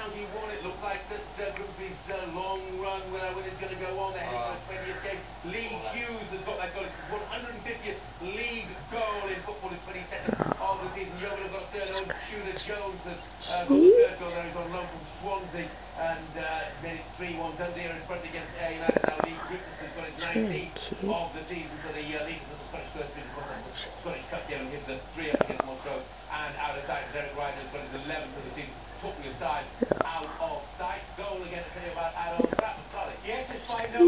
County won. It looks like that Grimsby's long run is going to go on. They're heading for the 20th game. Lee Hughes has got that goal. It's his 150th league goal in football. His 22nd of the season. Yeovil have got a third. Owen Tudor Jones has got the third goal there. He's on loan from Swansea and made it 3-1. Dundee are in front against Ayr United. Now Lee Griffiths has got his 19th of the season for the leaders of the Scottish First Division. Scottish Cup game and gives the 3 up against Montrose. And out of sight, Derek Ryder has got his 11th of the season. Talking aside, out of sight. Goal again to tell you about Aaron Solid. Yes, it's 5-0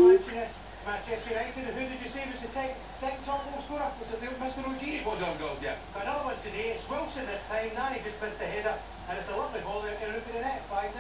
Manchester United. Who did you say was the second top goal scorer? Was it Mr. O'G? It was on goals, yeah. Got another one today. It's Wilson this time. Now he just missed the header. And it's a lovely ball out the roof of the net. 5-0.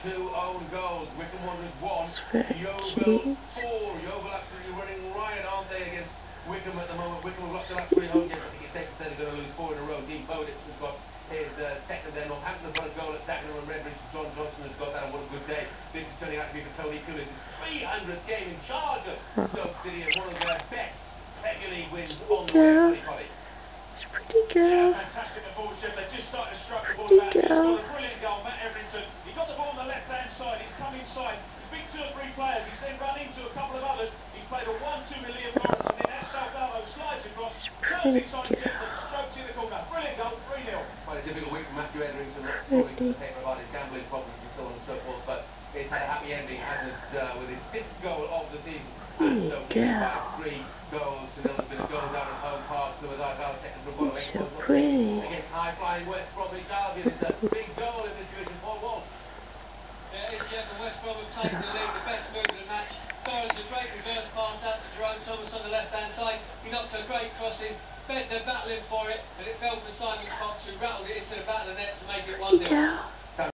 2 own goals. Wycombe Wanderers 1. Yeovil 4. Yeovil absolutely running riot, aren't they, against Wycombe at the moment. Wycombe have lost the last 3 home games. I think it's safe to say they're going to lose 4 in a row. Dean Bowditch has got his second there. Northampton has got a goal at Dagenham and Redbridge. John Johnson has got that, and what a good day this is turning out to be for Tony Coolidge. His 300th game in charge of Stoke City and one of their best Premier League wins on the way. It's pretty good. Yeah, fantastic defensive. They just started to strike the ball about. He's got a brilliant goal, Matt Everington. He got the ball on the left-hand side. He's come inside. He beat 2 or 3 players. He's then run into a couple of others. He's played a 1-2 with Liam Lawrence, and then as Salgado slides across, turns inside the depth and strokes in the corner. Brilliant goal, 3-0. Quite a difficult week for Matthew Etherington, scoring to the paper about his gambling problems and so on and so forth, but it's had a happy ending, hasn't it, with his 6th goal of the season. And so by 3 goals to 0. There's been a goal down at home park to Argyle, second from bottom. So pretty. Against high-flying West Bromwich Albion. It's a big goal in this division, 4-1. Yeah, it's Jeff and West Brom have taken the lead, the best move of the match. Torrens a great reverse pass out to Jerome Thomas on the left-hand side. He knocked a great cross in. Bednar battling for it, and it fell for Simon Cox, who rattled it into the back of the net to make it 1-0.